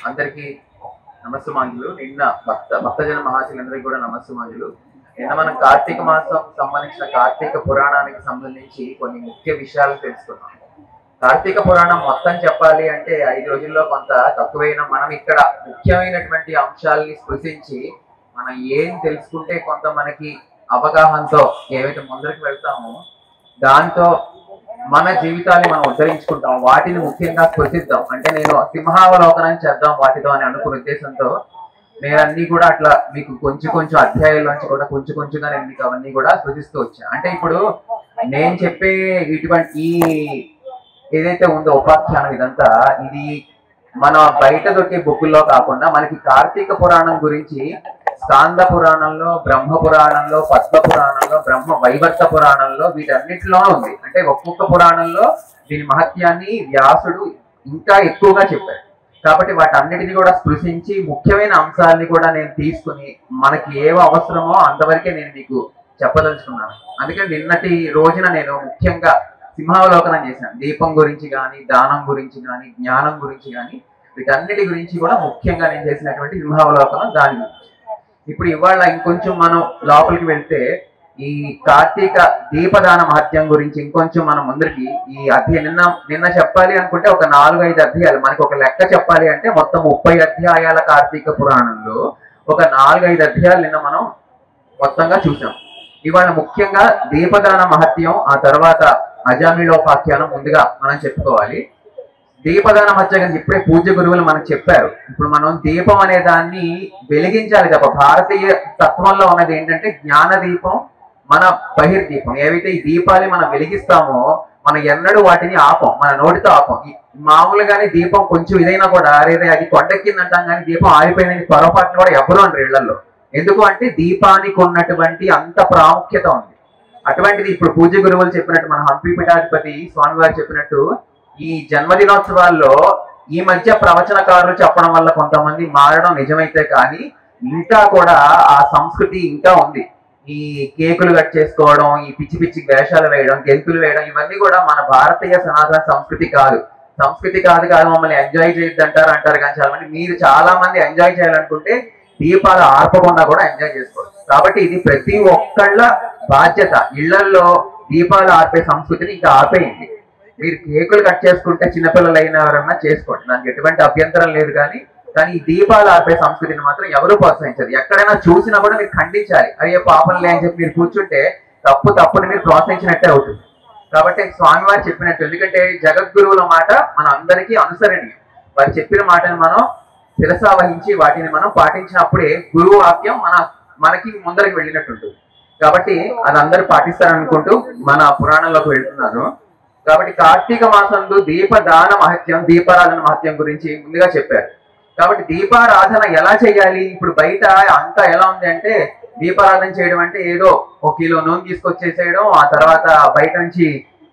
అందరికీ నమస్సుమాంజులు. నిన్న భక్తజన మహాశీలందరికీ కూడా నమస్సుమాంజులు. నిన్న మనం కార్తీక మాసం సంబంధించిన కార్తీక పురాణానికి సంబంధించి కొన్ని ముఖ్య విషయాలు తెలుసుకున్నాం. కార్తీక పురాణం మొత్తం చెప్పాలి అంటే 5 రోజుల్లో కొంత తక్కువైన మనం ఇక్కడ ముఖ్యమైనటువంటి అంశాలని స్పృశించి మనం ఏం తెలుసుకుంటే కొంత మనకి అవగాహనతో ఏవైతే ముందరికి వెళ్తామో దాంతో మన జీవితాన్ని మనం ఉద్ధరించుకుంటాం. వాటిని ముఖ్యంగా స్పృశిద్దాం. అంటే నేను సింహావలోకనం చేద్దాం వాటితో అని అనుకున్న ఉద్దేశంతో నేను అన్ని కూడా అట్లా మీకు కొంచెం అధ్యాయాల్లోంచి కూడా కొంచెంగా నేను మీకు అవన్నీ కూడా స్పృశిస్తూ వచ్చాను. అంటే ఇప్పుడు నేను చెప్పే ఇటువంటి ఏదైతే ఉందో ఉపాఖ్యానం ఇదంతా ఇది మన బయట దొరికే బుక్కుల్లో కాకుండా మనకి కార్తీక పురాణం గురించి స్కాంద పురాణంలో, బ్రహ్మ పురాణంలో, పద్మ పురాణంలో, బ్రహ్మ వైవర్త పురాణంలో వీటన్నిటిలోనూ ఉంది. అంటే ఒక్కొక్క పురాణంలో దీని మహత్యాన్ని వ్యాసుడు ఇంకా ఎక్కువగా చెప్పారు. కాబట్టి వాటన్నిటిని కూడా స్పృశించి ముఖ్యమైన అంశాలని కూడా నేను తీసుకుని మనకి ఏవో అవసరమో అంతవరకే నేను మీకు చెప్పదలుచుకున్నాను. అందుకని నిన్నటి రోజున నేను ముఖ్యంగా సింహావలోకనం చేశాను. దీపం గురించి కానీ, దానం గురించి కానీ, జ్ఞానం గురించి కానీ వీటన్నిటి గురించి కూడా ముఖ్యంగా నేను చేసినటువంటి సింహావలోకనం దాని గురించి. ఇప్పుడు ఇవాళ ఇంకొంచెం మనం లోపలికి వెళ్తే ఈ కార్తీక దీపదాన మహత్యం గురించి ఇంకొంచెం మనం ముందరికి ఈ అధ్యాయం నిన్న చెప్పాలి అనుకుంటే ఒక 4-5 అధ్యాయాలు మనకి ఒక లెక్క చెప్పాలి అంటే మొత్తం 30 అధ్యాయాల కార్తీక పురాణంలో ఒక 4-5 అధ్యాయాలు నిన్న మనం మొత్తంగా చూసాం. ఇవాళ ముఖ్యంగా దీపదాన మహత్యం, ఆ తర్వాత అజామిళోపాఖ్యానం ముందుగా మనం చెప్పుకోవాలి. దీపదాన మహత్యం గురించి ఇప్పుడే పూజ్య గురువులు మనకు చెప్పారు. ఇప్పుడు మనం దీపం అనే దాన్ని వెలిగించాలి తప్ప భారతీయ తత్వంలో ఉన్నది ఏంటంటే జ్ఞాన దీపం, మన బహిర్దీపం. ఏవైతే ఈ దీపాలు మనం వెలిగిస్తామో మనం ఎన్నడూ వాటిని ఆపం, మన నోటితో ఆపం. మామూలుగానే దీపం కొంచెం ఇదైనా కూడా అరేదే అది కొండెక్కిందంటాం, కానీ దీపం ఆరిపోయిందని పొరపాటును కూడా ఎవరు అంటారు ఇళ్లలో. ఎందుకు అంటే దీపానికి ఉన్నటువంటి అంత ప్రాముఖ్యత ఉంది. అటువంటిది ఇప్పుడు పూజ్య గురువులు చెప్పినట్టు మన హంపి పీఠాధిపతి స్వామి వారు చెప్పినట్టు ఈ జన్మదినోత్సవాల్లో ఈ మధ్య ప్రవచనకారులు చెప్పడం వల్ల కొంతమంది మారడం నిజమైతే కానీ ఇంకా కూడా ఆ సంస్కృతి ఇంకా ఉంది. ఈ కేకులు కట్ చేసుకోవడం, ఈ పిచ్చి వేషాలు వేయడం, గెంతులు వేయడం ఇవన్నీ కూడా మన భారతీయ సనాతన సంస్కృతి కాదు. సంస్కృతి కాదు మమ్మల్ని ఎంజాయ్ చేయొద్దు అంటారు కానీ చాలా మంది మీరు చాలా మంది ఎంజాయ్ చేయాలనుకుంటే దీపాలు ఆర్పకుండా కూడా ఎంజాయ్ చేసుకోవచ్చు. కాబట్టి ఇది ప్రతి ఒక్కళ్ళ బాధ్యత. ఇళ్లలో దీపాలు ఆర్పే సంస్కృతిని ఇంకా ఆపేయండి. మీరు కేకులు కట్ చేసుకుంటే చిన్నపిల్లలు అయిన ఎవరన్నా చేసుకోండి, నాకు ఎటువంటి అభ్యంతరం లేదు. కానీ ఈ దీపాలు ఆర్పే సంస్కృతిని మాత్రం ఎవరు ప్రోత్సహించదు. ఎక్కడైనా చూసినా కూడా మీరు ఖండించాలి. అయ్యే పాపంలే అని చెప్పి మీరు కూర్చుంటే తప్పుని మీరు ప్రోత్సహించినట్టే అవుతుంది. కాబట్టి స్వామివారు చెప్పినట్టు, ఎందుకంటే జగద్గురువుల మాట మన అందరికీ అనుసరణీయం. వారు చెప్పిన మాటను మనం శిరసా వహించి వాటిని మనం పాటించినప్పుడే గురువు వాక్యం మనకి ముందరికి వెళ్ళినట్టుంటుంది. కాబట్టి అది అందరూ పాటిస్తారనుకుంటూ మన పురాణంలోకి వెళ్తున్నారు. కాబట్టి కార్తీక మాసంలో దీపదాన మహత్యం, దీపారాధన మహత్యం గురించి ముందుగా చెప్పారు. కాబట్టి దీపారాధన ఎలా చేయాలి? ఇప్పుడు బయట అంతా ఎలా ఉంది అంటే దీపారాధన చేయడం అంటే ఏదో 1 కిలో నూనె తీసుకొచ్చేసేయడం, ఆ తర్వాత బయట నుంచి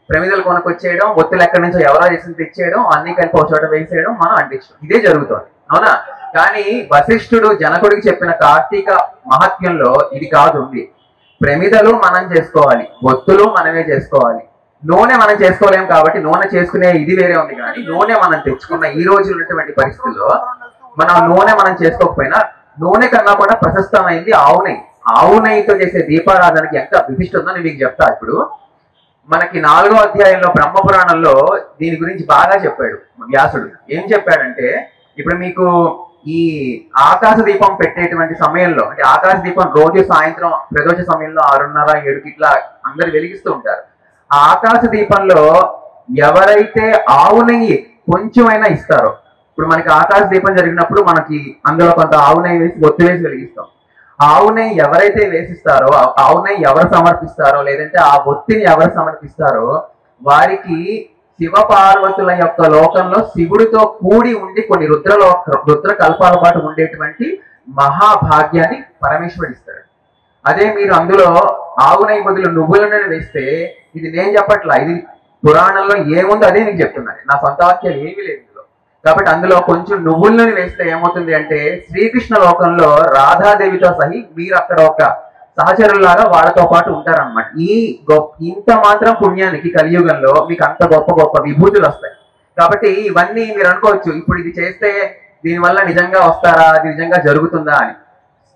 ప్రమిదలు కొనుక్కొచ్చేయడం, ఒత్తులు ఎక్కడి నుంచో ఎవరో చేసి తెచ్చేయడం, అన్ని కలిపి ఒక చోట వేసేయడం, మనం అంటించడం, ఇదే జరుగుతుంది. అవునా? కానీ వశిష్ఠుడు జనకుడికి చెప్పిన కార్తీక మహత్యంలో ఇది కాదు ఉంది. ప్రమిదలు మనం చేసుకోవాలి, ఒత్తులు మనమే చేసుకోవాలి, నూనె మనం చేసుకోలేము. కాబట్టి నూనె చేసుకునే ఇది వేరే ఉంది. కానీ నూనె మనం తెచ్చుకున్న ఈ రోజు ఉన్నటువంటి పరిస్థితుల్లో మనం నూనె మనం చేసుకోకపోయినా నూనె కన్నా కూడా ప్రశస్తమైంది ఆవు నెయ్యి. ఆవు నెయ్యితో చేసే దీపారాధనకి ఎంత విశిష్ట ఉందో నేను మీకు చెప్తా. ఇప్పుడు మనకి 4వ అధ్యాయంలో బ్రహ్మపురాణంలో దీని గురించి బాగా చెప్పాడు వ్యాసుడు. ఏం చెప్పాడంటే ఇప్పుడు మీకు ఈ ఆకాశ దీపం పెట్టేటువంటి సమయంలో, అంటే ఆకాశ దీపం రోజు సాయంత్రం ప్రదోష సమయంలో 6:30, 7కి ఇట్లా అందరు వెలిగిస్తూ ఉంటారు. ఆ ఆకాశ దీపంలో ఎవరైతే ఆవు నెయ్యి కొంచెమైనా ఇస్తారో, ఇప్పుడు మనకి ఆకాశ దీపం జరిగినప్పుడు మనకి అందులో కొంత ఆవు నెయ్యి వేసి ఒత్తి వేసి వెలిగిస్తాం. ఆవు నెయ్యి ఎవరైతే వేసిస్తారో, ఆవు నెయ్యి ఎవరు సమర్పిస్తారో, లేదంటే ఆ ఒత్తిని ఎవరు సమర్పిస్తారో వారికి శివపార్వతుల యొక్క లోకంలో శివుడితో కూడి ఉండి కొన్ని రుద్ర కల్పాల పాటు ఉండేటువంటి మహాభాగ్యాన్ని పరమేశ్వరుడు ఇస్తాడు. అదే మీరు అందులో ఆవు నెయ్యి బదులు నువ్వుల నూనె వేస్తే, ఇది నేను చెప్పట్లా, ఇది పురాణంలో ఏముందో అదే నీకు చెప్తున్నాను, నా సొంత వాక్యాలు ఏమీ లేదు ఇందులో. కాబట్టి అందులో కొంచెం నువ్వుల నూనె వేస్తే ఏమవుతుంది అంటే శ్రీకృష్ణ లోకంలో రాధాదేవితో సహి మీరు అక్కడ ఒక సహచరులాగా వాళ్ళతో పాటు ఉంటారన్నమాట. ఇంత మాత్రం పుణ్యానికి కలియుగంలో మీకు అంత గొప్ప విభూతులు వస్తాయి. కాబట్టి ఇవన్నీ మీరు అనుకోవచ్చు ఇప్పుడు ఇది చేస్తే దీనివల్ల నిజంగా వస్తారా, అది నిజంగా జరుగుతుందా అని.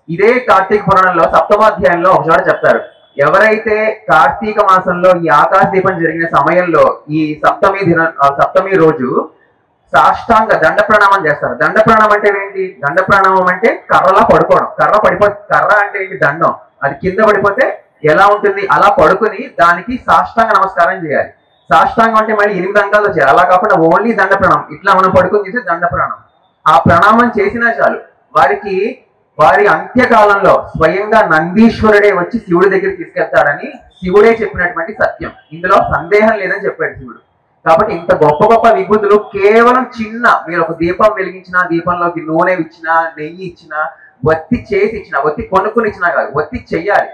ఇదే కార్తీక పురాణంలో 7వ అధ్యాయంలో ఒక చోట చెప్తారు, ఎవరైతే కార్తీక మాసంలో ఈ ఆకాశ దీపం జరిగిన సమయంలో ఈ సప్తమి రోజు సాష్టాంగ దండ ప్రణామం చేస్తారు. దండ ప్రణామం అంటే ఏంటి? దండ ప్రణామం అంటే కర్రలా పడుకోవడం. కర్ర అంటే ఏంటి? దండం. అది కింద పడిపోతే ఎలా ఉంటుంది అలా పడుకుని దానికి సాష్టాంగ నమస్కారం చేయాలి. సాష్టాంగం అంటే మళ్ళీ 8 అంగాలు చేయాలి. అలా కాకుండా ఓన్లీ దండ ప్రణామం, ఇట్లా మనం పడుకుని చేసే దండ ప్రణామం. ఆ ప్రణామం చేసినా చాలు, వారి అంత్యకాలంలో స్వయంగా నందీశ్వరుడే వచ్చి శివుడి దగ్గరికి తీసుకెళ్తాడని శివుడే చెప్పినటువంటి సత్యం. ఇందులో సందేహం లేదని చెప్పాడు శివుడు. కాబట్టి ఇంత గొప్ప గొప్ప విభూతులు కేవలం మీరు ఒక దీపం వెలిగించినా, దీపంలోకి నూనె ఇచ్చినా, నెయ్యి ఇచ్చినా, ఒత్తి చేసి ఇచ్చినా, ఒత్తి కొనుక్కుని ఇచ్చినా కాదు, ఒత్తి చెయ్యాలి.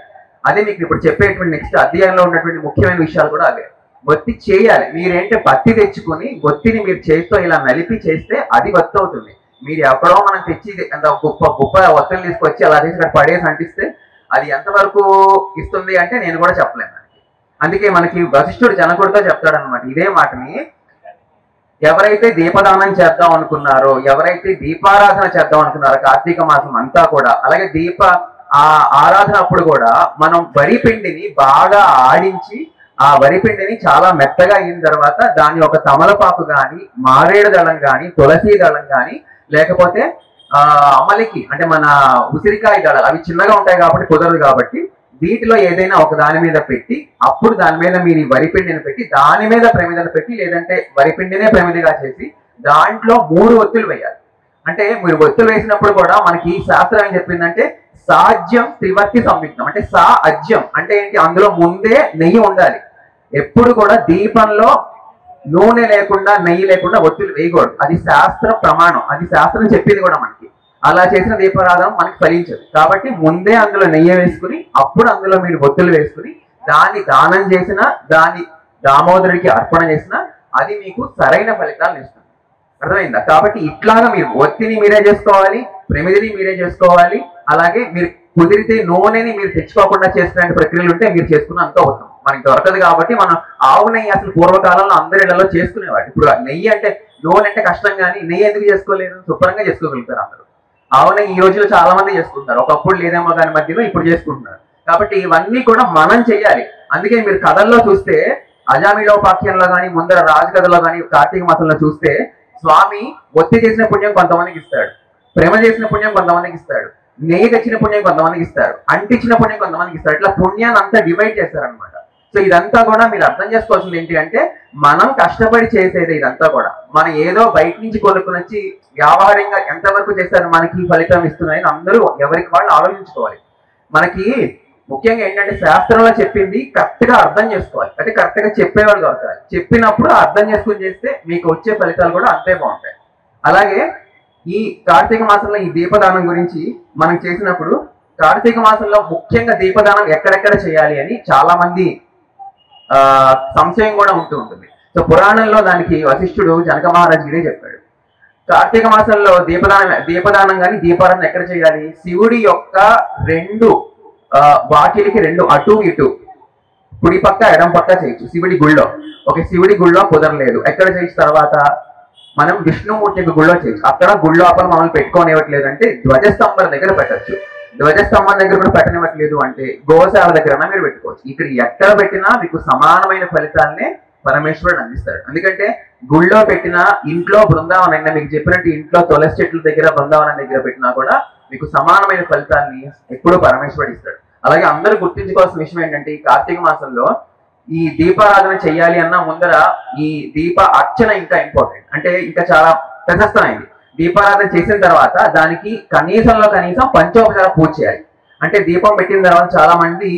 అదే మీకు ఇప్పుడు చెప్పేటువంటి నెక్స్ట్ అధ్యాయంలో ఉన్నటువంటి ముఖ్యమైన విషయాలు కూడా అవే. ఒత్తి చేయాలి. మీరేంటే పత్తి తెచ్చుకుని ఒత్తిని మీరు చేతితో ఇలా నలిపి చేస్తే అది ఒత్తి అవుతుంది. మీరు ఎక్కడో మనం తెచ్చి గొప్ప ఒత్తిడి తీసుకొచ్చి అలా చేసి అక్కడ పడేసి అంటిస్తే అది ఎంతవరకు ఇస్తుంది అంటే నేను కూడా చెప్పలేను. అందుకే మనకి వశిష్ఠుడు జనకుడితో చెప్తాడనమాట ఇదే మాటని. ఎవరైతే దీపదానం చేద్దాం అనుకున్నారో, ఎవరైతే దీపారాధన చేద్దాం అనుకున్నారో కార్తీక మాసం అంతా కూడా, అలాగే ఆరాధన అప్పుడు కూడా మనం వరి పిండిని బాగా ఆడించి ఆ వరి పిండిని చాలా మెత్తగా అయిన తర్వాత దాన్ని ఒక తమలపాకు గాని, మారేడు దళం గాని, తులసి దళం గాని, లేకపోతే అమలికి అంటే మన ఉసిరికాయ దళాలు, అవి చిన్నగా ఉంటాయి కాబట్టి కుదరదు కాబట్టి వీటిలో ఏదైనా ఒక దాని మీద పెట్టి అప్పుడు దాని మీద మీరు వరిపిండిని పెట్టి దాని మీద ప్రమిదలు పెట్టి, లేదంటే వరిపిండినే ప్రమిదిగా చేసి దాంట్లో 3 ఒత్తులు వేయాలి. అంటే మీరు ఒత్తులు వేసినప్పుడు కూడా మనకి శాస్త్రం ఏం చెప్పిందంటే సాజ్యం త్రివర్తి సంయుక్తం. అంటే అజ్యం అంటే ఏంటి? అందులో ముందే నెయ్యి ఉండాలి. ఎప్పుడు కూడా దీపంలో నూనె లేకుండా, నెయ్యి లేకుండా ఒత్తులు వేయకూడదు. అది శాస్త్ర ప్రమాణం, అది శాస్త్రం చెప్పింది కూడా మనకి. అలా చేసిన దీపారాధన మనకి ఫలించదు. కాబట్టి ముందే అందులో నెయ్యి వేసుకుని అప్పుడు అందులో మీరు ఒత్తులు వేసుకుని దాన్ని దానం చేసినా, దాన్ని దామోదరుడికి అర్పణ చేసినా అది మీకు సరైన ఫలితాలను ఇస్తుంది. అర్థమైందా? కాబట్టి ఇట్లాగా మీరు ఒత్తిని మీరే చేసుకోవాలి, ప్రమిదిని మీరే చేసుకోవాలి. అలాగే మీరు కుదిరితే నూనెని మీరు తెచ్చుకోకుండా చేసుకునే ప్రక్రియలు ఉంటే మీరు చేసుకున్న అంత అవుతాం. మనకి దొరకదు కాబట్టి మనం ఆవు నెయ్యి అసలు పూర్వకాలంలో అందరి ఇళ్లలో చేసుకునేవాడు. ఇప్పుడు నెయ్యి అంటే నూనె అంటే కష్టం, కానీ నెయ్యి ఎందుకు చేసుకోలేదు? శుభ్రంగా చేసుకోగలుగుతారు అందరూ. ఆవు నెయ్యి ఈ రోజుల్లో చాలా మంది చేసుకుంటున్నారు. ఒకప్పుడు లేదేమో దాని మధ్యలో ఇప్పుడు చేసుకుంటున్నారు. కాబట్టి ఇవన్నీ కూడా మనం చెయ్యాలి. అందుకే మీరు కథల్లో చూస్తే అజామిళోపాఖ్యంలో కానీ, ముందర రాజకథలో కానీ, కార్తీక మాసంలో చూస్తే స్వామి ఒత్తి చేసిన పుణ్యం కొంతమందికి ఇస్తాడు, ప్రేమ చేసిన పుణ్యం కొంతమందికి ఇస్తాడు, నెయ్యి తెచ్చిన పుణ్యం కొంతమందికి ఇస్తాడు, అంటించిన పుణ్యం కొంతమందికి ఇస్తాడు. ఇట్లా పుణ్యాన్ని అంతా డివైడ్ చేస్తారనమాట. సో ఇదంతా కూడా మీరు అర్థం చేసుకోవాల్సింది ఏంటి అంటే మనం కష్టపడి చేసేది ఇదంతా కూడా. మనం ఏదో బయట నుంచి కొనుక్కుని వచ్చి వ్యావహారంగా ఎంతవరకు చేస్తారు మనకి ఫలితం ఇస్తున్నాయని అందరూ ఎవరికి వాళ్ళు ఆలోచించుకోవాలి. మనకి ముఖ్యంగా ఏంటంటే శాస్త్రంలో చెప్పింది కరెక్ట్ గా అర్థం చేసుకోవాలి. అంటే కరెక్ట్ గా చెప్పేవాళ్ళు దొరకాలి. చెప్పినప్పుడు అర్థం చేసుకుని చేస్తే మీకు వచ్చే ఫలితాలు కూడా అంతే బాగుంటాయి. అలాగే ఈ కార్తీక మాసంలో ఈ దీపదానం గురించి మనం చేసినప్పుడు, కార్తీక మాసంలో ముఖ్యంగా దీపదానం ఎక్కడెక్కడ చేయాలి అని చాలా మంది సంశయం కూడా ఉంటుంది. సో పురాణంలో దానికి వశిష్ఠుడు జనక మహారాజు ఇదే చెప్పాడు. కార్తీక మాసంలో దీపదానం కానీ దీపారాధన ఎక్కడ చేయాలి? శివుడి యొక్క 2 వాకిలికి 2 అటు ఇటు, కుడి పక్క ఎడం పక్క చేయొచ్చు శివుడి గుళ్ళో. శివుడి గుళ్ళో కుదరలేదు, ఎక్కడ చేయొచ్చు? తర్వాత మనం విష్ణుమూర్తికి గుళ్ళో చేయొచ్చు. అక్కడ గుళ్ళోపల మమ్మల్ని పెట్టుకోనివ్వట్లేదు అంటే ధ్వజస్తంభం దగ్గర పెట్టచ్చు. ధ్వజస్తంభం దగ్గర కూడా పెట్టనివ్వట్లేదు అంటే గోశాల దగ్గర మీరు పెట్టుకోవచ్చు. ఇక్కడ ఎక్కడ పెట్టినా మీకు సమానమైన ఫలితాలనే పరమేశ్వరుడు అందిస్తాడు. ఎందుకంటే గుళ్ళో పెట్టినా, ఇంట్లో బృందావనం అయినా, మీకు చెప్పినట్టు ఇంట్లో తులసి చెట్ల దగ్గర బృందావనం దగ్గర పెట్టినా కూడా మీకు సమానమైన ఫలితాన్ని ఎప్పుడూ పరమేశ్వరుడు ఇస్తాడు. అలాగే అందరూ గుర్తించుకోవాల్సిన విషయం ఏంటంటే ఈ కార్తీక మాసంలో ఈ దీపారాధన చెయ్యాలి అన్న ముందర ఈ దీప అర్చన ఇంకా ఇంపార్టెంట్. అంటే ఇంకా చాలా ప్రశస్తమైంది. దీపారాధన చేసిన తర్వాత దానికి కనీసంలో కనీసం పంచోపచార పూజ చేయాలి. అంటే దీపం పెట్టిన తర్వాత చాలా మంది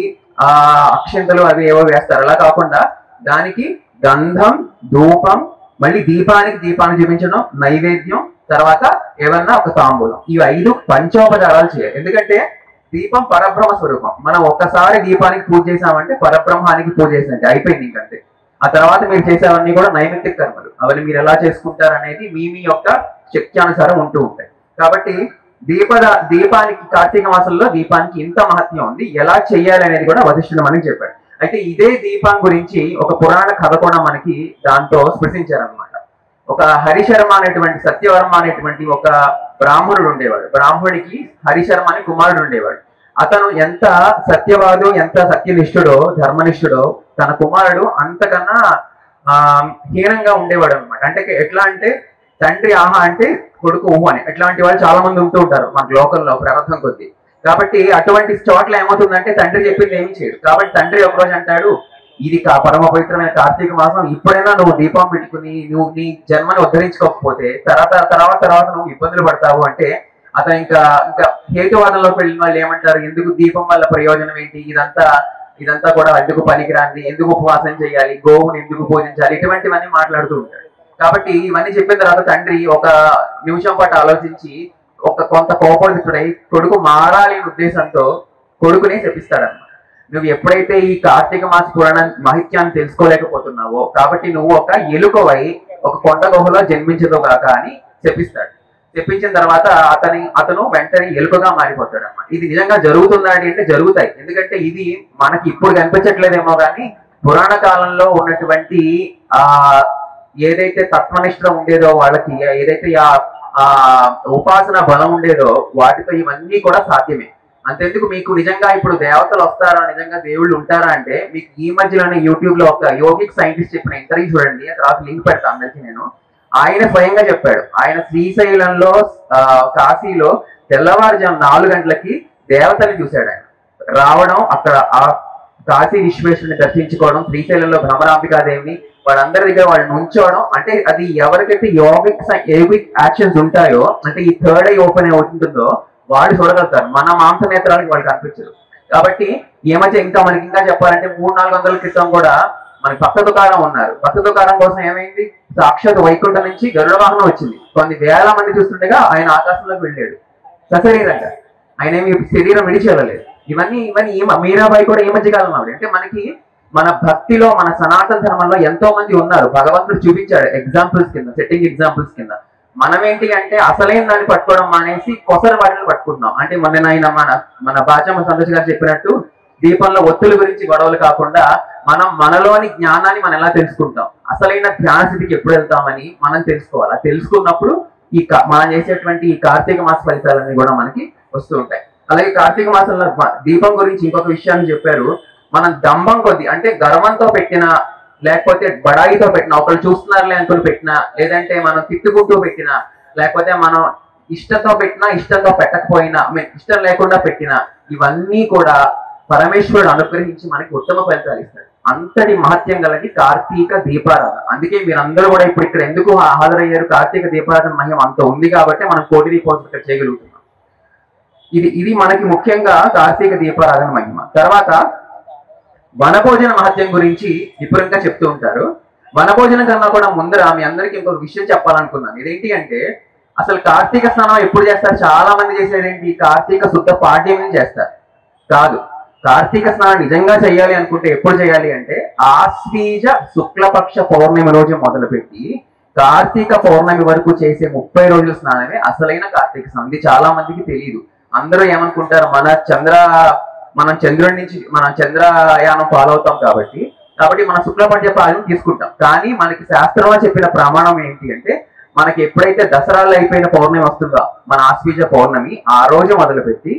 అక్షంతలు అవి ఏవో వేస్తారు. అలా కాకుండా దానికి గంధం, ధూపం, మళ్ళీ దీపాన్ని చూపించడం, నైవేద్యం, తర్వాత ఏమన్నా ఒక తాంబూలం, ఇవి 5 పంచోపచారాలు చేయాలి. ఎందుకంటే దీపం పరబ్రహ్మ స్వరూపం. మనం ఒక్కసారి దీపానికి పూజ చేసామంటే పరబ్రహ్మానికి పూజ చేసినట్టే, అయిపోయింది ఇంకంతే. ఆ తర్వాత మీరు చేసేవన్నీ కూడా నైమిత్తిక కర్మలు. అవన్నీ మీరు ఎలా చేసుకుంటారు అనేది మీ యొక్క శక్త్యానుసారం ఉంటూ ఉంటాయి. కాబట్టి దీపానికి కార్తీక మాసంలో దీపానికి ఇంత మహత్యం ఉంది. ఎలా చెయ్యాలి అనేది కూడా వశిష్ఠుడు మనకి చెప్పాడు. అయితే ఇదే దీపం గురించి ఒక పురాణ కథ కూడా మనకి దాంతో స్పృశించారనమాట. ఒక హరిశర్మ అనేటువంటి సత్యవర్మ అనేటువంటి ఒక బ్రాహ్మణుడు ఉండేవాడు. బ్రాహ్మణుడికి హరిశర్మ అని కుమారుడు ఉండేవాడు. అతను ఎంత సత్యవాదో, ఎంత సత్యనిష్ఠుడో, ధర్మనిష్ఠుడో తన కుమారుడు అంతకన్నా హీనంగా ఉండేవాడు అనమాట. అంటే ఎట్లా అంటే తండ్రి ఆహా అంటే కొడుకు ఊహు అని, ఇట్లాంటి వాళ్ళు చాలా మంది ఉంటూ ఉంటారు మన లోకల్లో ప్రారంభం కొద్దీ. కాబట్టి అటువంటి చోట్ల ఏమవుతుందంటే తండ్రి చెప్పింది ఏమీ చేయడు. కాబట్టి తండ్రి ఒకరోజు అంటాడు, ఇది పరమ పవిత్రమైన కార్తీక మాసం, ఇప్పుడైనా నువ్వు దీపం పెట్టుకుని నువ్వు నీ జన్మని ఉద్ధరించుకోకపోతే తర్వాత నువ్వు ఇబ్బందులు పడతావు అంటే, అతను ఇంకా హేతువాదంలోకి వెళ్ళిన వాళ్ళు ఏమంటారు, ఎందుకు దీపం వల్ల ప్రయోజనం ఏంటి, ఇదంతా కూడా ఎందుకు పనికిరాంది, ఎందుకు ఉపవాసం చేయాలి, గోవుని ఎందుకు పూజించాలి, ఇటువంటివన్నీ మాట్లాడుతూ ఉంటాడు. కాబట్టి ఇవన్నీ చెప్పిన తర్వాత తండ్రి ఒక నిమిషం పాటు ఆలోచించి కొంత కోపోదితుడై కొడుకు మారాలి ఉద్దేశంతో కొడుకునే శపిస్తాడన్నమాట. నువ్వు ఎప్పుడైతే ఈ కార్తీక మాస పురాణ మహిత్యాన్ని తెలుసుకోలేకపోతున్నావో కాబట్టి నువ్వు ఒక ఎలుకవై ఒక కొండ గుహలో జన్మించదు కాక అని శపిస్తాడు. చెప్పించిన తర్వాత అతను వెంటనే ఎలుకగా మారిపోతాడు అన్నమాట. ఇది నిజంగా జరుగుతుందండి అంటే జరుగుతాయి. ఎందుకంటే ఇది మనకి ఇప్పుడు కనిపించట్లేదేమో కానీ పురాణ కాలంలో ఉన్నటువంటి ఏదైతే తత్వనిష్ట ఉండేదో వాళ్ళకి, ఏదైతే ఉపాసన బలం ఉండేదో వాటితో ఇవన్నీ కూడా సాధ్యమే. అంతెందుకు మీకు నిజంగా ఇప్పుడు దేవతలు వస్తారా, నిజంగా దేవుళ్ళు ఉంటారా అంటే మీకు ఈ మధ్యలోనే యూట్యూబ్ లో ఒక యోగిక్ సైంటిస్ట్ చెప్పిన ఇంటర్వ్యూ చూడండి, తర్వాత లింక్ పెడతాను అందరికీ నేను. ఆయన స్వయంగా చెప్పాడు, ఆయన శ్రీశైలంలో కాశీలో తెల్లవారుజాము 4 గంటలకి దేవతలు చూశాడు. ఆయన రావడం, అక్కడ ఆ కాశీ విశ్వేశ్వరుని దర్శించుకోవడం, శ్రీశైలంలో భ్రమరాంబికాదేవిని వాళ్ళందరి దగ్గర వాళ్ళు నుంచోవడం. అంటే అది ఎవరికైతే యోగిక్ యాక్షన్స్ ఉంటాయో, అంటే ఈ థర్డ్ ఐ ఓపెన్ అవుతుంటుందో వాళ్ళు చూడగలుగుతారు. మన మాంస నేత్రాలకు వాళ్ళు కనిపించరు. కాబట్టి ఈ మధ్య మనకి ఇంకా చెప్పాలంటే 300-400 క్రితం కూడా మనకి భక్త దుకాణం ఉన్నారు. భక్త దుకాణం కోసం ఏమైంది, సాక్షాత్ వైకుంఠం నుంచి గరుడ వాహనం వచ్చింది. కొన్ని వేల మంది చూస్తుండగా ఆయన ఆకాశంలోకి వెళ్ళాడు సశరీరంగా. ఆయన ఏమి శరీరం విడిచి వెళ్ళలేదు. ఇవన్నీ మీరాబాయి కూడా ఈ మధ్య కాలం ఆవిడ. అంటే మనకి మన భక్తిలో, మన సనాతన ధర్మంలో ఎంతో మంది ఉన్నారు. భగవంతుడు చూపించాడు ఎగ్జాంపుల్స్ కింద, సెట్టింగ్ ఎగ్జాంపుల్స్ కింద. మనం ఏంటి అంటే అసలైన దాన్ని పట్టుకోవడం మానేసి కొసర వాటిని పట్టుకుంటున్నాం. అంటే ఆయన మన బాచమ్మ సంతోష్ గారు చెప్పినట్టు దీపంలో ఒత్తుల గురించి గొడవలు కాకుండా మనం మనలోని జ్ఞానాన్ని మనం ఎలా తెలుసుకుంటాం, అసలైన ధ్యాన స్థితికి ఎప్పుడు వెళ్తామని మనం తెలుసుకోవాలి. తెలుసుకున్నప్పుడు మనం చేసేటువంటి ఈ కార్తీక మాస ఫలితాలన్నీ కూడా మనకి వస్తూ ఉంటాయి. అలాగే కార్తీక మాసంలో దీపం గురించి ఇంకొక విషయాన్ని చెప్పారు. మనం దంభం కొద్ది, అంటే గర్వంతో పెట్టినా లేకపోతే బడాయితో పెట్టినా, ఒకళ్ళు చూస్తున్నారులే అనుకుని పెట్టినా, లేదంటే మనం తిట్టుకుంటూ పెట్టినా, లేకపోతే మనం ఇష్టంతో పెట్టినా, ఇష్టంతో పెట్టకపోయినా, ఇష్టం లేకుండా పెట్టినా, ఇవన్నీ కూడా పరమేశ్వరుడు అనుగ్రహించి మనకి ఉత్తమ ఫలితాలు ఇస్తాడు. అంతటి మహత్యం గలది కార్తీక దీపారాధన. అందుకే మీరందరూ కూడా ఇప్పుడు ఇక్కడ ఎందుకు హాజరయ్యారు, కార్తీక దీపారాధన మహిమ అంత ఉంది కాబట్టి మనం కోటి దీపోత్సవం ఇక్కడ చేయగలుగుతున్నాం. ఇది మనకి ముఖ్యంగా కార్తీక దీపారాధన మహిమ. తర్వాత వనభోజన మహత్యం గురించి విపురంగా చెప్తూ ఉంటారు. వనభోజనం కన్నా కూడా ముందర మీ అందరికీ ఇంకొక విషయం చెప్పాలనుకున్నాను. ఇదేంటి అంటే అసలు కార్తీక స్నానం ఎప్పుడు చేస్తారు, చాలా మంది చేసేది ఏంటి, కార్తీక శుద్ధ పాడ్యం చేస్తారు. కాదు, కార్తీక స్నానం నిజంగా చేయాలి అనుకుంటే ఎప్పుడు చేయాలి అంటే ఆశ్వీజ శుక్లపక్ష పౌర్ణమి రోజు మొదలుపెట్టి కార్తీక పౌర్ణమి వరకు చేసే 30 రోజుల స్నానమే అసలైన కార్తీక స్నానం. ఇది చాలా మందికి తెలియదు. అందరూ ఏమనుకుంటారు, మనం చంద్రుడి నుంచి మనం చంద్రయానం ఫాలో అవుతాం కాబట్టి మన శుక్లపక్ష పాదం తీసుకుంటాం. కానీ మనకి శాస్త్రంలో చెప్పిన ప్రమాణం ఏంటి అంటే మనకి ఎప్పుడైతే దసరాలో అయిపోయిన పౌర్ణమి వస్తుందో మన ఆశ్వీజ పౌర్ణమి, ఆ రోజు మొదలుపెట్టి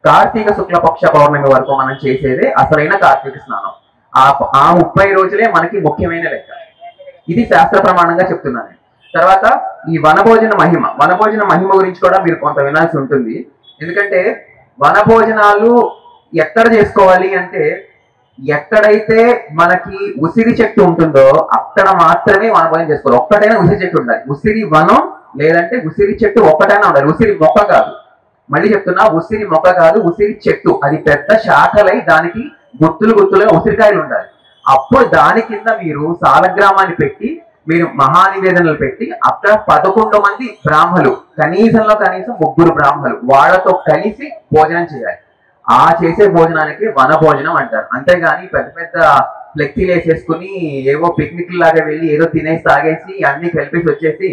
కార్తీక శుక్లపక్ష పౌర్ణమి వరకు మనం చేసేదే అసలైన కార్తీక స్నానం. ఆ 30 రోజులే మనకి ముఖ్యమైన లెక్క. ఇది శాస్త్ర ప్రమాణంగా చెప్తున్నాను. తర్వాత ఈ వనభోజన మహిమ గురించి కూడా మీరు కొంత వినాల్సి ఉంటుంది. ఎందుకంటే వనభోజనాలు ఎక్కడ చేసుకోవాలి అంటే ఎక్కడైతే మనకి ఉసిరి చెట్టు ఉంటుందో అక్కడ మాత్రమే వనభోజనం చేసుకోవాలి. ఒక్కటైనా ఉసిరి చెట్టు ఉండాలి. ఉసిరి వనం లేదంటే ఉసిరి చెట్టు ఒక్కటైనా ఉండాలి. ఉసిరి మొక్క కాదు, మళ్ళీ చెప్తున్నా, ఉసిరి మొక్క కాదు, ఉసిరి చెట్టు. అది పెద్ద శాఖలై దానికి గుత్తులుగా ఉసిరికాయలు ఉండాలి. అప్పుడు దాని కింద మీరు సాలగ్రామాన్ని పెట్టి మీరు మహానివేదనలు పెట్టి అక్కడ 11 మంది బ్రాహ్మలు, కనీసం 3 బ్రాహ్మలు వాళ్ళతో కలిసి భోజనం చేయాలి. ఆ చేసే భోజనానికి వనభోజనం అంటారు. అంతేగాని పెద్ద ఫ్లెక్సీలు వేసేసుకుని ఏవో పిక్నిక్ లాగా వెళ్ళి ఏదో తినేసి తాగేసి అన్ని కలిపేసి వచ్చేసి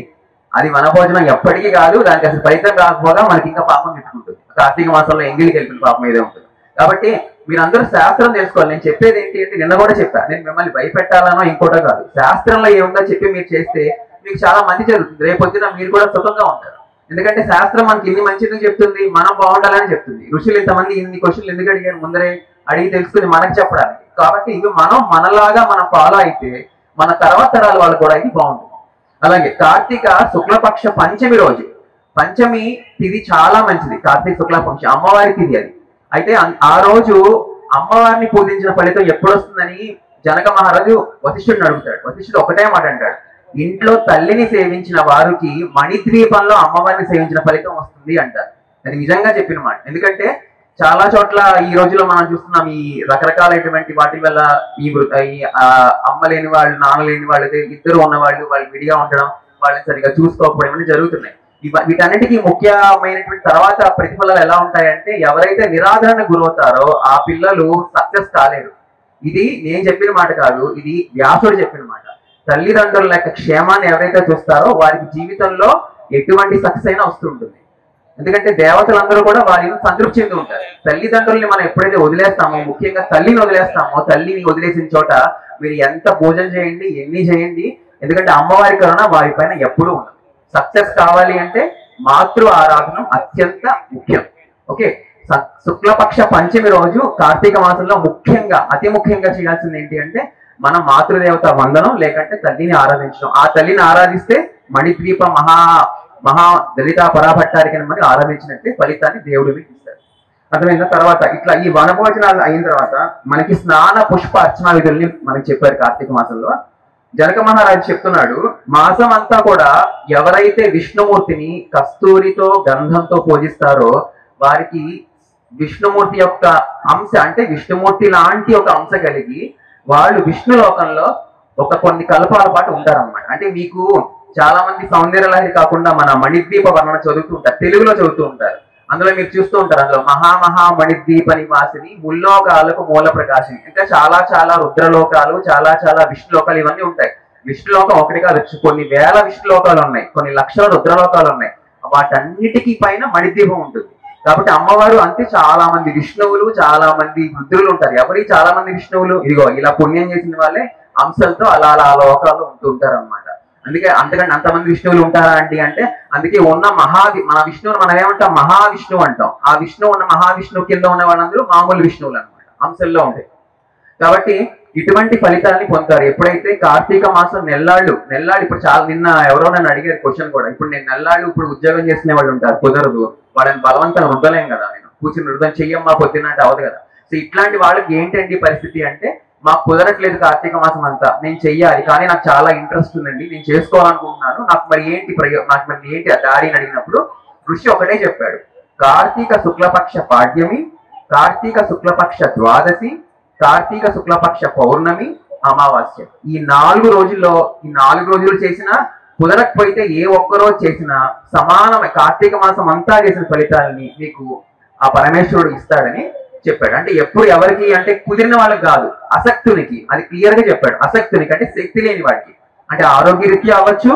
అది వనభోజనం ఎప్పటికీ కాదు. దానికి అసలు ఫలితం రాకపోగా మనకి ఇంకా పాపం చుట్టుకుంటుంది. కార్తీక మాసంలో ఎంగిలి కలిపిన పాపం ఏదో ఉంటుంది. కాబట్టి మీరందరూ శాస్త్రం తెలుసుకోవాలి. నేను చెప్పేది ఏంటి అంటే నిన్న కూడా చెప్పా, నేను మిమ్మల్ని భయపెట్టాలనో ఇంకోటో కాదు. శాస్త్రంలో ఏముందో చెప్పి మీరు చేస్తే మీకు చాలా మంచి జరుగుతుంది. రేపొద్దున మీరు కూడా సుఖంగా ఉంటారు. ఎందుకంటే శాస్త్రం మనకి ఇన్ని మంచిది చెప్తుంది, మనం బాగుండాలని చెప్తుంది. ఋషులు ఇంతమంది ఇన్ని క్వశ్చన్లు ఎందుకు అడిగారు ముందరే అడిగి తెలుసుకుని మనకు చెప్పడానికి. కాబట్టి ఇది మనం మనలాగా మనం ఫాలో అయితే మన తర్వాత తరాల వాళ్ళు కూడా ఇది బాగుంటుంది. అలాగే కార్తీక శుక్లపక్ష పంచమి రోజు, పంచమి తిథి చాలా మంచిది. కార్తీక శుక్లపక్ష అమ్మవారి తిథి అది. అయితే ఆ రోజు అమ్మవారిని పూజించిన ఫలితం ఎప్పుడు వస్తుందని జనక మహారాజు వశిష్ఠుడిని అడుగుతాడు. వశిష్ఠుడు ఒకటే మాట అంటాడు, ఇంట్లో తల్లిని సేవించిన వారికి మణిద్వీపంలో అమ్మవారిని సేవించిన ఫలితం వస్తుంది అంటారు. అది నిజంగా చెప్పిన మాట. ఎందుకంటే చాలా చోట్ల ఈ రోజులో మనం చూస్తున్నాం, ఈ రకరకాలైనటువంటి వాటి వల్ల ఈ అమ్మ లేని వాళ్ళు, నాన్న లేని వాళ్ళు, ఇద్దరు ఉన్నవాళ్ళు వాళ్ళు విడిగా ఉండడం, వాళ్ళని సరిగా చూసుకోకపోవడం ఇవన్నీ జరుగుతున్నాయి. వీటన్నిటికీ ముఖ్యమైనటువంటి తర్వాత ప్రతిఫలాలు ఎలా ఉంటాయంటే, ఎవరైతే నిరాదరణ గురవుతారో ఆ పిల్లలు సక్సెస్ కాలేరు. ఇది నేను చెప్పిన మాట కాదు, ఇది వ్యాసుడు చెప్పిన మాట. తల్లిదండ్రుల యొక్క క్షేమాన్ని ఎవరైతే చూస్తారో వారికి జీవితంలో ఎటువంటి సక్సెస్ అయినా వస్తుంటుంది. ఎందుకంటే దేవతలందరూ కూడా వారిని సంతృప్తి చెంది ఉంటారు. తల్లిదండ్రుల్ని మనం ఎప్పుడైతే వదిలేస్తామో, ముఖ్యంగా తల్లిని వదిలేస్తామో, తల్లిని వదిలేసిన చోట మీరు ఎంత పూజన చేయండి, ఎన్ని చేయండి, ఎందుకంటే అమ్మవారి కరుణ వారి పైన ఎప్పుడూ ఉండదు. సక్సెస్ కావాలి అంటే మాతృ ఆరాధన అత్యంత ముఖ్యం. ఓకే, శుక్లపక్ష పంచమి రోజు కార్తీక మాసంలో ముఖ్యంగా అతి ముఖ్యంగా చేయాల్సింది ఏంటి అంటే మన మాతృదేవత వందనం, లేకంటే తల్లిని ఆరాధించడం. ఆ తల్లిని ఆరాధిస్తే మణిద్వీప మహా దళిత పరాభట్టారికి మనకి ఆరాధించినట్టే ఫలితాన్ని దేవుడు మీకు ఇస్తాడు. అర్థమైన తర్వాత ఇట్లా ఈ వనభోజనాలు అయిన తర్వాత మనకి స్నాన పుష్ప అర్చనా విధుల్ని మనకి చెప్పారు. కార్తీక మాసంలో జనక మహారాజు చెప్తున్నాడు, మాసం అంతా కూడా ఎవరైతే విష్ణుమూర్తిని కస్తూరితో గంధంతో పూజిస్తారో వారికి విష్ణుమూర్తి యొక్క అంశ, అంటే విష్ణుమూర్తి లాంటి ఒక అంశ కలిగి వాళ్ళు విష్ణు లోకంలో కొన్ని కల్పాల పాటు ఉంటారన్నమాట. అంటే మీకు చాలా మంది సౌందర్యలహరి కాకుండా మన మణిద్వీప వర్ణన చదువుతూ ఉంటారు, తెలుగులో చదువుతూ ఉంటారు. అందులో మీరు చూస్తూ ఉంటారు, అందులో మహామహా మణిద్వీప నివాసిని, ముల్లోకాలకు మూల ప్రకాశిని, ఇంకా చాలా చాలా రుద్రలోకాలు, చాలా చాలా విష్ణులోకాలు ఇవన్నీ ఉంటాయి. విష్ణులోకం ఒకటి కాదు, కొన్ని వేల విష్ణులోకాలు ఉన్నాయి, కొన్ని లక్షల రుద్రలోకాలు ఉన్నాయి. వాటన్నిటికీ పైన మణిద్వీపం ఉంటుంది. కాబట్టి అమ్మవారు అంతే చాలా మంది విష్ణువులు, చాలా మంది రుద్రులు ఉంటారు. ఎవరి చాలా మంది విష్ణువులు ఇదిగో ఇలా పుణ్యం చేసిన వాళ్ళే అంశలతో అలా అలా లోకాలు ఉంటూ ఉంటారు అనమాట. అందుకే అంతకంటే అంతమంది విష్ణువులు ఉంటారా అండి అంటే, అందుకే ఉన్న మన విష్ణువుని మనం ఏమంటాం, మహావిష్ణువు అంటాం. ఆ విష్ణువు ఉన్న మహావిష్ణువు కింద ఉన్న వాళ్ళందరూ మామూలు విష్ణువులు అనమాట, అంశల్లో ఉంటాయి. కాబట్టి ఇటువంటి ఫలితాన్ని పొందుతారు ఎప్పుడైతే కార్తీక మాసం నెల్లాళ్ళు ఇప్పుడు చాలా నిన్న ఎవరో నన్ను అడిగారు క్వశ్చన్ కూడా, ఇప్పుడు నేను నెల్లాళ్ళు ఇప్పుడు ఉద్యోగం చేసుకునే వాళ్ళు ఉంటారు, కుదరదు, వాళ్ళని బలవంతంగా రుద్దలేం కదా, నేను కూర్చుని రుద్దం చెయ్యమ్మా పొద్దున్న అంటే అవదు కదా. సో ఇట్లాంటి వాళ్ళకి ఏంటండి పరిస్థితి అంటే, మాకు కుదరట్లేదు కార్తీక మాసం అంతా, నేను చెయ్యాలి కానీ నాకు చాలా ఇంట్రెస్ట్ ఉందండి, నేను చేసుకోవాలనుకుంటున్నాను, నాకు మరి ఏంటి ఆ దారిని అడిగినప్పుడు ఋషి ఒకటే చెప్పాడు, కార్తీక శుక్లపక్ష పాడ్యమి, కార్తీక శుక్లపక్ష ద్వాదశి, కార్తీక శుక్లపక్ష పౌర్ణమి, అమావాస్య. ఈ 4 రోజులు చేసినా కుదరకపోతే ఏ ఒక్కరోజు చేసినా సమానమే కార్తీక మాసం అంతా చేసిన ఫలితాలని మీకు ఆ పరమేశ్వరుడు ఇస్తాడని చెప్పాడు. అంటే ఎప్పుడు ఎవరికి అంటే కుదిరిన వాళ్ళకి కాదు, అసక్తునికి, అది క్లియర్ గా చెప్పాడు. అసక్తునికి అంటే శక్తి లేని వాడికి, అంటే ఆరోగ్య రీత్యా అవ్వచ్చు,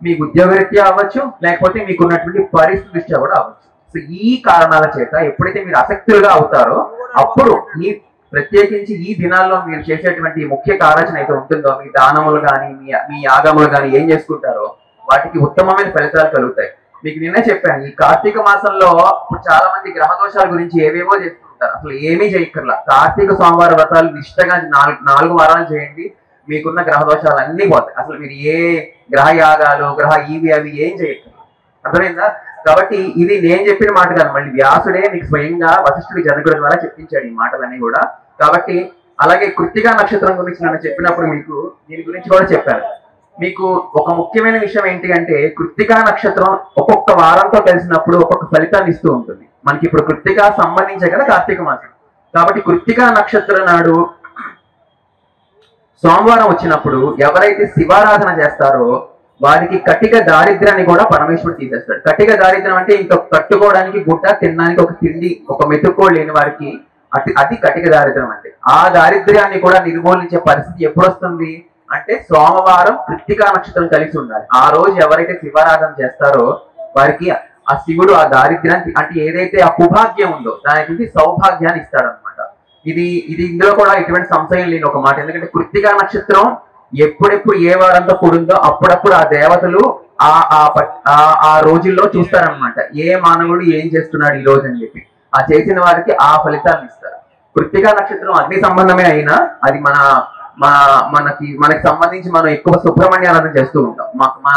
మీకు ఉద్యోగ రీత్యా అవ్వచ్చు, లేకపోతే మీకు ఉన్నటువంటి పరిస్థితి దృష్ట్యా కూడా అవ్వచ్చు. సో ఈ కారణాల చేత ఎప్పుడైతే మీరు అసక్తులుగా అవుతారో అప్పుడు ఈ ప్రత్యేకించి ఈ దినాల్లో మీరు చేసేటువంటి ముఖ్య కార్యాచరణ అయితే ఉంటుందో, మీ దానములు కానీ మీ యాగములు కానీ ఏం చేసుకుంటారో వాటికి ఉత్తమమైన ఫలితాలు కలుగుతాయి. మీకు నిన్నే చెప్పాను, ఈ కార్తీక మాసంలో ఇప్పుడు చాలా మంది గ్రహ దోషాల గురించి ఏవేవో చేస్తుంటారు, అసలు ఏమీ చేయక్కర్లా. కార్తీక సోమవార వ్రతాలు నిష్టగా 4 వారాలు చేయండి, మీకున్న గ్రహ దోషాలు అన్ని పోతాయి. అసలు మీరు ఏ గ్రహ యాగాలు అవి ఏం చేయక్కర్లా. అర్థమైందా? కాబట్టి ఇది నేను చెప్పిన మాట కాదు, మళ్ళీ వ్యాసుడే మీకు స్వయంగా వశిష్ఠుడి జనకుడి ద్వారా చెప్పించాడు ఈ మాటలన్నీ కూడా. కాబట్టి అలాగే కృత్తికా నక్షత్రం గురించి నన్ను చెప్పినప్పుడు మీకు దీని గురించి కూడా చెప్పాను. మీకు ఒక ముఖ్యమైన విషయం ఏంటి అంటే, కృత్తికా నక్షత్రం ఒక్కొక్క వారంతో కలిసినప్పుడు ఒక్కొక్క ఫలితాన్ని ఇస్తూ ఉంటుంది. మనకి ఇప్పుడు కృత్తికా సంబంధించే కదా కార్తీక మాసం. కాబట్టి కృత్తికా నక్షత్రం నాడు సోమవారం వచ్చినప్పుడు ఎవరైతే శివారాధన చేస్తారో వారికి కటిక దారిద్ర్యాన్ని కూడా పరమేశ్వరుడు తీసేస్తాడు. కటిక దారిద్ర్యం అంటే ఇంకా కట్టుకోవడానికి గుట్ట, తినడానికి ఒక తిండి, ఒక మెతుక్కోడు లేని వారికి అది కటిక దారిద్ర్యం. అంటే ఆ దారిద్ర్యాన్ని కూడా నిర్మూలించే పరిస్థితి ఎప్పుడు వస్తుంది అంటే సోమవారం కృత్తికా నక్షత్రం కలిసి ఉండాలి. ఆ రోజు ఎవరైతే శివారాధన చేస్తారో వారికి ఆ శివుడు ఆ దారిద్ర్యాన్ని, అంటే ఏదైతే ఆ కుభాగ్యం ఉందో దానికి సౌభాగ్యాన్ని ఇస్తాడనమాట. ఇది ఇందులో కూడా ఎటువంటి సంశయం లేని ఒక మాట. ఎందుకంటే కృత్తికా నక్షత్రం ఎప్పుడెప్పుడు ఏ వారంతో కూడిందో అప్పుడప్పుడు ఆ దేవతలు ఆ ఆ రోజుల్లో చూస్తారనమాట, ఏ మానవుడు ఏం చేస్తున్నాడు ఈ రోజు అని చెప్పి. ఆ చేసిన వారికి ఆ ఫలితాలను ఇస్తారు. కృత్తికా నక్షత్రం అగ్ని సంబంధమే అయినా అది మనకి సంబంధించి మనం ఎక్కువ సుబ్రహ్మణ్యాలను చేస్తూ ఉంటాం. మా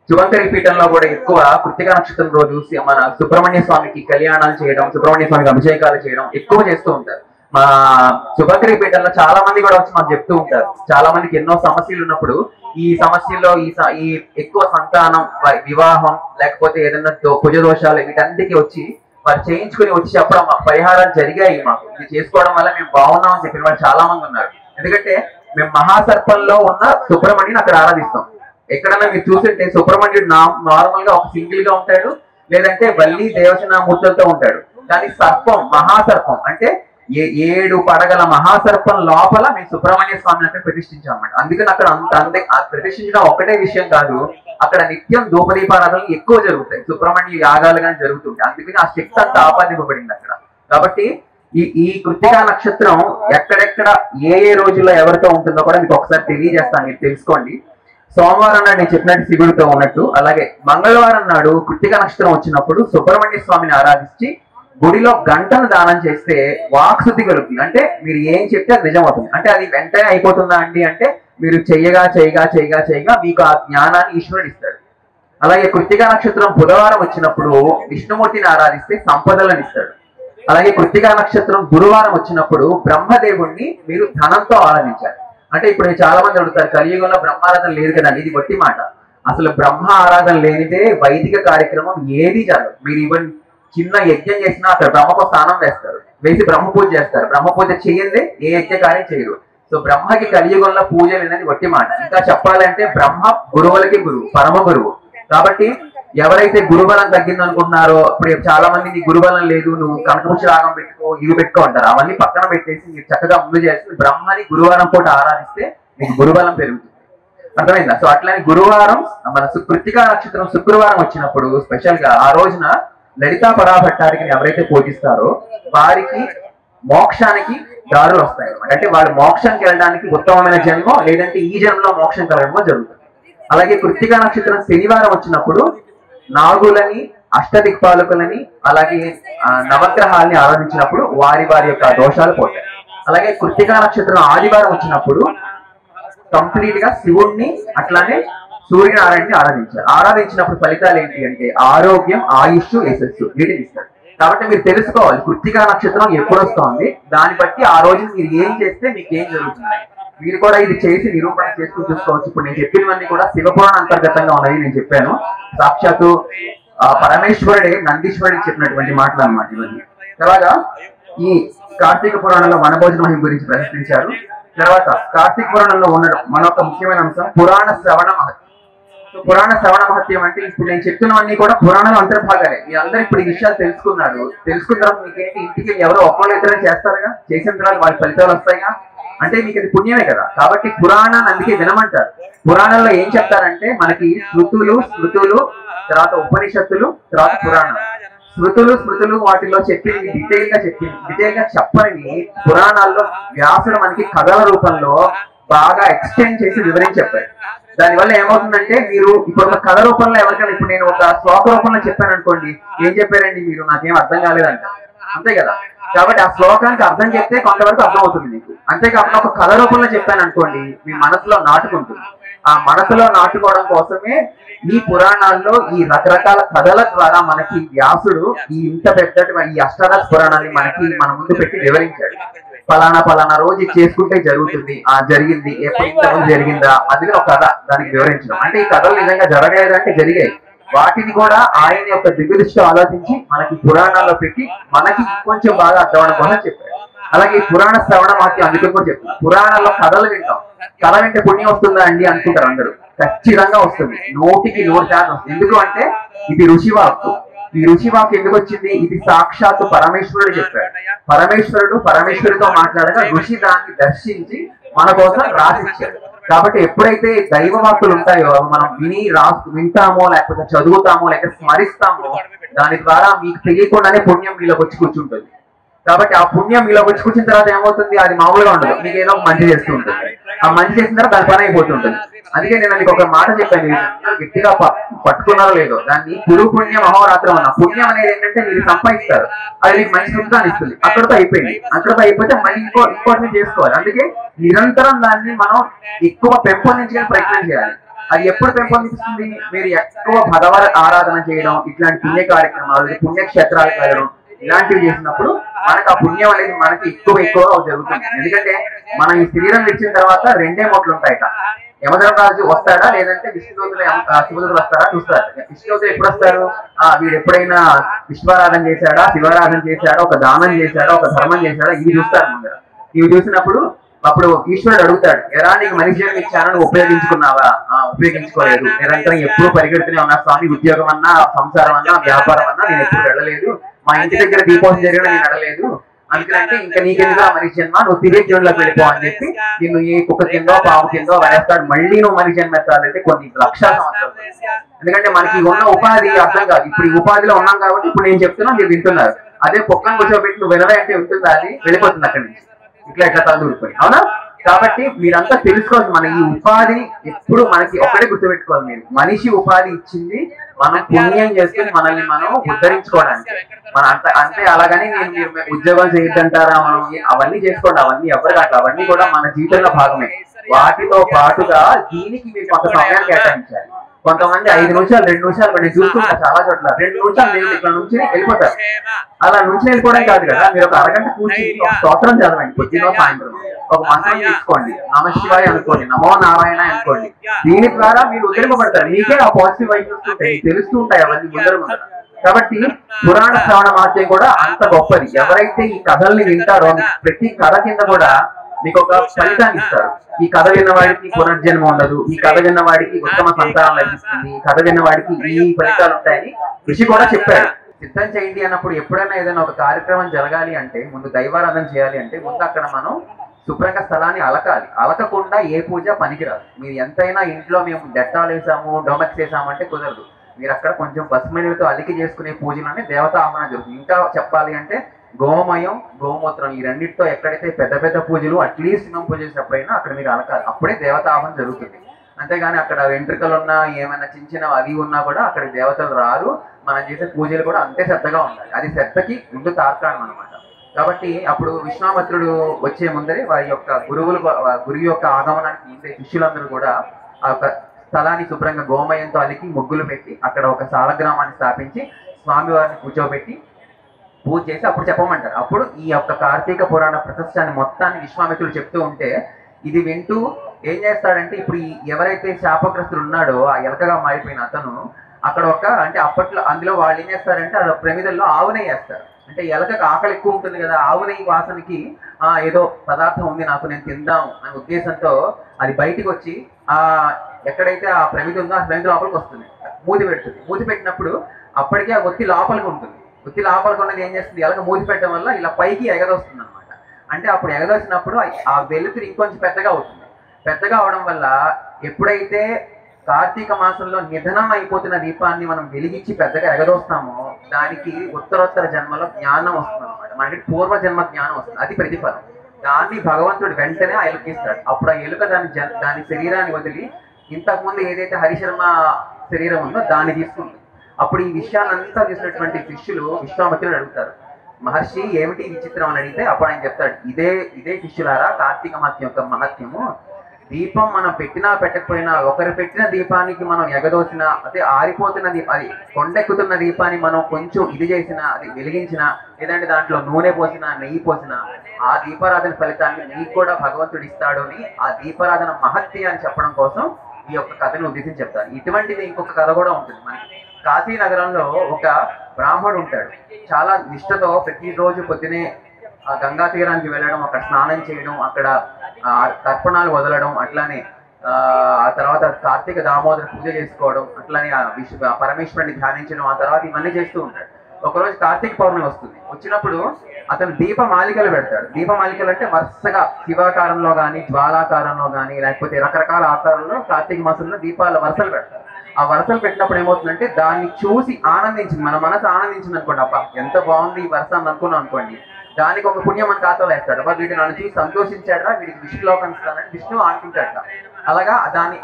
శుభంకరి పీఠంలో కూడా ఎక్కువ కృత్తికా నక్షత్రం రోజు మన సుబ్రహ్మణ్య స్వామికి కళ్యాణాలు చేయడం, సుబ్రహ్మణ్య స్వామికి అభిషేకాలు చేయడం ఎక్కువ చేస్తూ ఉంటారు. మా శుభంకరి పీఠంలో చాలా మంది కూడా వచ్చి మాకు చెప్తూ ఉంటారు. చాలా మందికి ఎన్నో సమస్యలు ఉన్నప్పుడు ఈ సమస్యల్లో ఈ ఎక్కువ సంతానం, వివాహం, లేకపోతే ఏదైనా కుజ దోషాలు వీటన్నిటికీ వచ్చి వారు చేయించుకుని వచ్చి చెప్పడం మాకు పరిహారాలు జరిగాయి, మాకు ఇది చేసుకోవడం వల్ల మేము బాగున్నామని చెప్పిన వాళ్ళు చాలా మంది ఉన్నారు. ఎందుకంటే మేము మహాసర్పంలో ఉన్న సుబ్రహ్మణ్యుని అక్కడ ఆరాధిస్తాం. ఎక్కడన్నా మీరు చూస్తుంటే సుబ్రహ్మణ్యుడు నార్మల్ గా ఒక సింగిల్ గా ఉంటాడు, లేదంటే వల్లి దేవసేనామూర్తులతో ఉంటాడు. కానీ సర్పం, మహాసర్పం అంటే 7 పడగల మహాసర్పం లోపల మేము సుబ్రహ్మణ్య స్వామిని అక్కడ ప్రతిష్ఠించామన్నమాట. అందుకని అక్కడ ప్రతిష్ఠించడం ఒకటే విషయం కాదు, అక్కడ నిత్యం ధూపదీపారాధనలు ఎక్కువ జరుగుతాయి, సుబ్రహ్మణ్య యాగాలు కానీ జరుగుతుంటాయి. అందుకని ఆ శక్తి అంతా ఆపాదింపబడింది అక్కడ. కాబట్టి ఈ కృత్తికా నక్షత్రం ఎక్కడెక్కడ ఏ రోజుల్లో ఎవరితో ఉంటుందో కూడా మీకు ఒకసారి తెలియజేస్తాను, మీరు తెలుసుకోండి. సోమవారం నాడు నేను చెప్పినట్టు శివుడితో ఉన్నట్టు, అలాగే మంగళవారం నాడు కృత్తికా నక్షత్రం వచ్చినప్పుడు సుబ్రహ్మణ్య స్వామిని ఆరాధించి గుడిలో గంటను దానం చేస్తే వాక్శుద్ధి కలుగుతుంది. అంటే మీరు ఏం చెప్తే అది నిజం అవుతుంది. అంటే అది వెంటనే అయిపోతుందా అండి అంటే, మీరు చేయగా మీకు ఆ జ్ఞానాన్ని ఈశ్వరుడు ఇస్తాడు. అలాగే కృత్తికా నక్షత్రం బుధవారం వచ్చినప్పుడు విష్ణుమూర్తిని ఆరాధిస్తే సంపదలను ఇస్తాడు. అలాగే కృత్తికా నక్షత్రం గురువారం వచ్చినప్పుడు బ్రహ్మదేవుణ్ణి మీరు ధనంతో ఆరాధించాలి. అంటే ఇప్పుడు చాలా మంది అడుగుతారు, కలియుగంలో బ్రహ్మారాధన లేదు కదా, ఇది వట్టి మాట. అసలు బ్రహ్మ ఆరాధన లేనిదే వైదిక కార్యక్రమం ఏది జరగదు. మీరు ఈవెన్ చిన్న యజ్ఞం చేసినా అక్కడ బ్రహ్మకు స్నానం వేసి బ్రహ్మ పూజ చేస్తారు. బ్రహ్మ పూజ చేయందే ఏ యజ్ఞ కార్యం చేయరు. సో బ్రహ్మకి కలియుగంలో పూజలు అనేది వట్టి మాట. ఇంకా చెప్పాలంటే బ్రహ్మ గురువులకి గురువు, పరమ గురువు. కాబట్టి ఎవరైతే గురుబలం తగ్గిందనుకుంటున్నారో, ఇప్పుడు చాలా మంది నీ గురుబలం లేదు, నువ్వు కనకపుష్ప రాగం పెట్టుకో, ఇవి పెట్టుకో అంటారు. అవన్నీ పక్కన పెట్టేసి మీరు చక్కగా ముందు చేసి బ్రహ్మని గురువారం పూట ఆరాధిస్తే మీకు గురుబలం పెరుగుతుంది. అర్థమైందా? సో అట్లని గురువారం మన కృత్తికా నక్షత్రం శుక్రవారం వచ్చినప్పుడు స్పెషల్ గా ఆ రోజున లలితా పరాభట్టారికని ఎవరైతే పూజిస్తారో వారికి మోక్షానికి దారులు వస్తాయి అన్నమాట. అంటే వాళ్ళు మోక్షానికి వెళ్ళడానికి ఉత్తమమైన జన్మ, లేదంటే ఈ జన్మలో మోక్షం కలగడమో జరుగుతుంది. అలాగే కృత్తికా నక్షత్రం శనివారం వచ్చినప్పుడు నాగులని, అష్టదిక్పాలకులని, అలాగే నవగ్రహాలని ఆరాధించినప్పుడు వారి యొక్క దోషాలు పోతాయి. అలాగే కృత్తికా నక్షత్రం ఆదివారం వచ్చినప్పుడు కంప్లీట్ గా శివుణ్ణి అట్లానే సూర్యనారాయణని ఆరాధించినప్పుడు ఫలితాలు ఏంటి అంటే ఆరోగ్యం, ఆయుష్, యశస్సు వీటిని ఇస్తాడు. కాబట్టి మీరు తెలుసుకోవాలి కృత్తికా నక్షత్రం ఎప్పుడు వస్తుంది, దాన్ని బట్టి ఆ రోజు మీరు ఏం చేస్తే మీకు ఏం జరుగుతుంది మీరు కూడా ఇది చేసి నిరూపణ చేసుకుని చూసుకోవచ్చు. ఇప్పుడు నేను చెప్పినవన్నీ కూడా శివపురాణ అంతర్గతంగా ఉన్నాయి. నేను చెప్పాను సాక్షాత్తు పరమేశ్వరుడే నందీశ్వరుడికి చెప్పినటువంటి మాటలు అన్నమాట ఇవన్నీ. తర్వాత ఈ కార్తీక పురాణంలో వనభోజన మహిమ గురించి ప్రశ్నించారు. తర్వాత కార్తీక పురాణంలో ఉన్న మరొక ముఖ్యమైన అంశం పురాణ శ్రవణ మహత్యం. పురాణ శ్రవణ మహత్యం అంటే ఇప్పుడు నేను చెప్తున్నవన్నీ కూడా పురాణాలు అంతర్భాగాలే. మీ అందరూ ఇప్పుడు ఈ విషయాలు తెలుసుకున్నారు. తెలుసుకున్న తర్వాత మీకేంటి, ఇంటికి ఎవరో ఒక్కళ్ళు ఇద్దరు చేస్తారుగా, చేసిన తర్వాత వాళ్ళ ఫలితాలు వస్తాయిగా, అంటే మీకు అది పుణ్యమే కదా. కాబట్టి పురాణాన్ని అందుకే వినమంటారు. పురాణంలో ఏం చెప్తారంటే మనకి స్మృతులు, తర్వాత ఉపనిషత్తులు, తర్వాత పురాణాలు. స్మృతులు వాటిలో చెప్పింది డీటెయిల్ గా చెప్పని పురాణాల్లో వ్యాసుడు మనకి కథల రూపంలో బాగా ఎక్స్టెండ్ చేసి వివరించి చెప్పారు. దానివల్ల ఏమవుతుందంటే మీరు ఇప్పుడు ఒక కథ రూపంలో ఎవరికైనా, ఇప్పుడు నేను ఒక శ్లోక రూపంలో చెప్పాను అనుకోండి, ఏం చెప్పారండి మీరు, నాకేం అర్థం కాలేదంట, అంతే కదా. కాబట్టి ఆ శ్లోకానికి అర్థం చెప్తే కొంతవరకు అర్థం అవుతుంది మీకు. అంతేకాకుండా ఒక కథ రూపంలో చెప్పాను అనుకోండి, మీ మనసులో నాటుకుంటుంది. ఆ మనసులో నాటుకోవడం కోసమే ఈ పురాణాల్లో ఈ రకరకాల కథల ద్వారా మనకి వ్యాసుడు ఈ ఇంత పెద్దటి ఈ అష్టాదశ పురాణాన్ని మన ముందు పెట్టి వివరించాడు. ఫలానా రోజు చేసుకుంటే జరుగుతుంది, జరిగింది, ఎప్పుడు ఇంతకుముందు జరిగిందా, అది ఒక కథ దానికి వివరించడం. అంటే ఈ కథలు నిజంగా జరగలేదంటే జరిగాయి. వాటిని కూడా ఆయన యొక్క దివ్య దృష్టితో ఆలోచించి మనకి పురాణాల్లో పెట్టి మనకి కొంచెం బాగా అర్థమవడం కోసం చెప్పారు. అలాగే పురాణ శ్రవణ మహత్యం అందుకని కూడా చెప్తారు. పురాణాల్లో కథలు వింటాం, కథ వింటే పుణ్యం వస్తుందా అండి అనుకుంటారు అందరూ. ఖచ్చితంగా వస్తుంది, 100% వస్తుంది. ఎందుకు అంటే ఇది ఋషివాక్కు. ఈ ఋషివాక్కు ఎందుకు వచ్చింది, ఇది సాక్షాత్తు పరమేశ్వరుడు చెప్పాడు. పరమేశ్వరుడితో మాట్లాడగా ఋషి దాన్ని దర్శించి మన కోసం రాసిచ్చాడు. కాబట్టి ఎప్పుడైతే దైవ వాక్కులు ఉంటాయో మనం వింటామో, లేకపోతే చదువుతామో, లేక స్మరిస్తామో, దాని ద్వారా మీకు తెలియకుండానే పుణ్యం మీలోకి వచ్చి కూర్చుంటుంది. కాబట్టి ఆ పుణ్యం మీలోకి వచ్చి కూర్చున్న తర్వాత ఏమవుతుంది, అది మామూలుగా ఉండదు, మీకు ఏదో మంచి చేస్తూ ఉంటుంది. ఆ మంచి చేసిన తర్వాత దాని పని అయిపోతుంటుంది. అందుకే నేను మీకు ఒక మాట చెప్పాను, గట్టిగా పట్టుకున్నారో లేదో, దాన్ని గురు పుణ్యం అహోరాత్రం అన్న. పుణ్యం అనేది ఏంటంటే మీరు సంపాదిస్తారు, అది మీకు మంచి సుఖాన్ని ఇస్తుంది. అక్కడితో అయిపోయింది. అక్కడితో అయిపోతే మళ్ళీ ఇంకోటి చేసుకోవాలి. అందుకే నిరంతరం దాన్ని మనం ఎక్కువ పెంపొందించే ప్రయత్నం చేయాలి. అది ఎప్పుడు పెంపొందిస్తుంది? మీరు ఎక్కువ భగవద్ ఆరాధన చేయడం, ఇట్లాంటి పుణ్య కార్యక్రమాలు, పుణ్యక్షేత్రాలకు వెళ్ళడం, ఇలాంటివి చేసినప్పుడు మనకు ఆ పుణ్యం అనేది మనకి ఎక్కువగా జరుగుతుంది. ఎందుకంటే మనం ఈ శరీరం ఇచ్చిన తర్వాత 2 మూటలు ఉంటాయట. యమధర్మరాజు వస్తాడా లేదంటే విష్ణుదూతులు శివదూతులు వస్తారా చూస్తారు. విష్ణుదూతులు ఎప్పుడు వస్తారు? వీడు ఎప్పుడైనా విశ్వారాధన చేశాడా, శివారాధన చేశాడా, ఒక దానం చేశాడా, ఒక ధర్మం చేశాడా, ఇవి చూస్తారు ముందర. ఇవి చూసినప్పుడు అప్పుడు ఈశ్వరుడు అడుగుతాడు, ఎరా నీకు మనిషి జన్మ ఇచ్చానని ఉపయోగించుకున్నావా? ఉపయోగించుకోలేదు. నిరంతరం ఎప్పుడు పరిగెడుతూనే ఉన్నా స్వామి. ఉద్యోగం అన్నా, సంసారం అన్నా, వ్యాపారం అన్నా నేను ఎప్పుడు వెళ్ళలేదు. మా ఇంటి దగ్గర దీపోత్సవం జరిగిన నేను అడలేదు. అందుకంటే ఇంకా నీకెందుకు ఆ మనిషి జన్మ, నువ్వు తిరిగి జన్మలోకి వెళ్ళిపో అని చెప్పి నిన్ను ఏ కుక్క కిందో పాము కిందో వరేస్తాడు. మళ్ళీ నువ్వు మనిషి జన్మ ఎత్తాలంటే కొన్ని లక్షల సంవత్సరాలు. ఎందుకంటే మనకి ఉన్న ఉపాధి అర్థం కాదు. ఇప్పుడు ఈ ఉపాధిలో ఉన్నాం కాబట్టి ఇప్పుడు నేను చెప్తున్నా, మీరు వింటున్నారు. అదే కుక్కను కూర్చోబెట్టి నువ్వు వినవే అంటే ఉంటుందా? అది వెళ్ళిపోతుంది అక్కడి నుంచి, ఇట్లా తలదూరిపోయి. అవునా? కాబట్టి మీరంతా తెలుసుకోవాలి, మన ఈ ఉపాధిని ఎప్పుడు మనకి ఒకటే గుర్తుపెట్టుకోవాలి. మీరు మనిషి ఉపాధి ఇచ్చింది మనం పుణ్యం చేసుకుని మనల్ని మనం ఉద్ధరించుకోవడానికి. మన అంటే అలాగని మీరు ఉద్యోగం చేయొద్దంటారా? మనం అవన్నీ చేసుకోండి, అవన్నీ ఎవరు కాదు, అవన్నీ కూడా మన జీవితంలో భాగమే. వాటితో పాటుగా దీనికి మీరు కొంత సమయాన్ని కేటాయించాలి. కొంతమంది 5 నిమిషాలు 2 నిమిషాలు మనం చూసుకుంటారు చాలా చోట్ల. 2 నిమిషాలు నేను ఇక్కడ నుంచి వెళ్ళిపోతారు. అలా నుంచి వెళ్ళిపోవడం కాదు కదా, మీరు ఒక అరగంట కూర్చుని ఒక స్తోత్రం చదవండి. పొద్దున సాయంత్రం ఒక మంత్రం తీసుకోండి, నమశివాయ అనుకోండి, నమో నారాయణ అనుకోండి. దీని ద్వారా మీరు ఉద్ధరింపబడతారు. మీకే ఆ పాజిటివ్ వైబ్స్ ఉంటాయి, తెలుస్తూ ఉంటాయి అవన్నీ ముందర. కాబట్టి పురాణ శ్రవణ మహత్యం కూడా అంత గొప్పది. ఎవరైతే ఈ కథల్ని వింటారో ప్రతి కథ కింద కూడా మీకు ఒక ఫలితాన్ని ఇస్తారు. ఈ కథ విన్న వాడికి పునర్జన్మ ఉండదు, ఈ కథ విన్న వాడికి ఉత్తమ సంతానం లభిస్తుంది, ఈ కథ విన్న వాడికి ఈ ఫలితాలు ఉంటాయని ఋషి కూడా చెప్పాడు. సిద్ధం చేయండి అన్నప్పుడు ఎప్పుడైనా ఏదైనా ఒక కార్యక్రమం జరగాలి అంటే, ముందు దైవారాధన చేయాలి అంటే ముందు అక్కడ మనం శుభ్రంగా స్థలాన్ని అలకాలి. అలకకుండా ఏ పూజ పనికిరాదు. మీరు ఎంతైనా ఇంట్లో మేము డెట్టాలు వేసాము, డోమెక్స్ వేసాము అంటే కుదరదు. మీరు అక్కడ కొంచెం పసుమేనితో అలికి చేసుకునే పూజలోనే దేవతా ఆహ్వానం జరుగుతుంది. ఇంకా చెప్పాలి అంటే గోమయం, గోమూత్రం, ఈ రెండింటితో ఎక్కడైతే పెద్ద పెద్ద పూజలు అట్లీస్ట్ మేము పూజ చేసినప్పుడైనా అక్కడ మీరు అలకాలి. అప్పుడే దేవతా ఆహ్వానం జరుగుతుంది. అంతేగాని అక్కడ వెంట్రుకలు ఉన్నా ఏమైనా చిన్న చిన్న అవి ఉన్నా కూడా అక్కడ దేవతలు రారు. మనం చేసే పూజలు కూడా అంతే శ్రద్ధగా ఉండాలి. అది శ్రద్ధకి ముందు తార్కాణం అనమాట. కాబట్టి అప్పుడు విశ్వామిత్రుడు వచ్చే ముందరే వారి యొక్క గురువు యొక్క ఆగమనానికి ముందే శిష్యులందరూ కూడా ఆ యొక్క స్థలాన్ని శుభ్రంగా గోమయంతో అలికి ముగ్గులు పెట్టి అక్కడ ఒక సాలగ్రామాన్ని స్థాపించి స్వామివారిని కూర్చోబెట్టి పూజ చేసి అప్పుడు చెప్పమంటారు. అప్పుడు ఈ యొక్క కార్తీక పురాణ ప్రతిష్టాన్ని మొత్తాన్ని విశ్వామిత్రుడు చెప్తూ ఉంటే ఇది వింటూ ఏం చేస్తాడంటే, ఇప్పుడు ఎవరైతే శాపగ్రస్తుడు ఉన్నాడో ఆ ఎలకగా మారిపోయిన అతను అక్కడ అంటే అప్పట్లో అందులో వాళ్ళు ఏం చేస్తారంటే ఆ ప్రమిదల్లో ఆవునెయ్యి వేస్తారు. అంటే ఎలకకు ఆకలి ఎక్కువ ఉంటుంది కదా, ఆవునెయ్యి వాసనకి ఏదో పదార్థం ఉంది నాకు, నేను తిందాం అనే ఉద్దేశంతో అది బయటికి వచ్చి ఎక్కడైతే ఆ ప్రమిద ఉందో ఆ ప్రమిద లోపలికి వస్తుంది, మూతి పెడుతుంది. మూతి పెట్టినప్పుడు అప్పటికే ఆ ఒత్తి లోపలికి ఉంటుంది. ఒత్తి లోపలికి ఉన్నది ఏం చేస్తుంది, ఎలక మూతి పెట్టడం వల్ల ఇలా పైకి ఎగదొస్తుంది అనమాట. అంటే అప్పుడు ఎగదొచ్చినప్పుడు ఆ వెలుతురు ఇంకొంచెం పెద్దగా అవుతుంది. పెద్దగా అవడం వల్ల ఎప్పుడైతే కార్తీక మాసంలో నిధనం అయిపోతున్న దీపాన్ని మనం వెలిగించి పెద్దగా ఎగదోస్తామో దానికి ఉత్తరోత్తర జన్మలో జ్ఞానం వస్తుంది అనమాట. మనకి పూర్వజన్మ జ్ఞానం వస్తుంది, అది ప్రతిఫలం. దాన్ని భగవంతుడు వెంటనే ఆ ఎలుకిస్తాడు. అప్పుడు ఆ ఎలుక దాని శరీరాన్ని వదిలి ఇంతకుముందు ఏదైతే హరిశర్మ శరీరం ఉందో దాన్ని తీసుకుంటుంది. అప్పుడు ఈ విషయాన్నంతా చూసినటువంటి శిష్యులు విశ్వామిత్రుడు అడుగుతారు, మహర్షి ఏమిటి విచిత్రం అని అడిగితే అప్పుడు ఆయన చెప్తాడు, ఇదే శిష్యులారా కార్తీక మాసం యొక్క మహత్యము. దీపం మనం పెట్టినా పెట్టకపోయినా, ఒకరు పెట్టిన దీపానికి మనం ఎగదోసిన, అదే ఆరిపోతున్న అది కొండెక్కుతున్న దీపాన్ని మనం కొంచెం ఇది చేసిన, అది వెలిగించిన, లేదంటే దాంట్లో నూనె పోసిన, నెయ్యి పోసిన, ఆ దీపారాధన ఫలితాన్ని నీకు కూడా భగవంతుడు ఇస్తాడు అని ఆ దీపారాధన మహత్య అని చెప్పడం కోసం ఈ యొక్క కథను ఉద్దేశించి చెప్తారు. ఇటువంటిది ఇంకొక కథ కూడా ఉంటుంది మనకి. కాశీ నగరంలో ఒక బ్రాహ్మణుడు ఉంటాడు. చాలా నిష్ఠతో ప్రతిరోజు పొద్దునే గంగా తీరానికి వెళ్ళడం, అక్కడ స్నానం చేయడం, అక్కడ తర్పణాలు వదలడం, అట్లానే ఆ తర్వాత కార్తీక దామోదర పూజ చేసుకోవడం, అట్లానే పరమేశ్వరుని ధ్యానించడం, ఆ తర్వాత ఇవన్నీ చేస్తూ ఉంటాడు. ఒకరోజు కార్తీక పౌర్ణమి వస్తుంది. వచ్చినప్పుడు అతను దీపమాలికలు పెడతాడు. దీపమాలికలు అంటే వరుసగా శివాకారంలో కానీ, జ్వాలాకారంలో కానీ, లేకపోతే రకరకాల ఆకారంలో కార్తీక మాసంలో దీపాల వరుసలు పెడతారు. ఆ వరుసలు పెట్టినప్పుడు ఏమవుతుందంటే దాన్ని చూసి ఆనందించింది, మన మనసు ఆనందించింది అనుకోండి, అబ్బా ఎంత బాగుంది ఈ వరుస అని అనుకున్నాం అనుకోండి, దానికి ఒక పుణ్యం మన ఖాతాలో వేస్తాడు. వీడు నన్ను చూసి సంతోషించాడరా, వీడికి విష్ణులోకం ఇస్తానని విష్ణు అనుకుంటాడట. అలాగా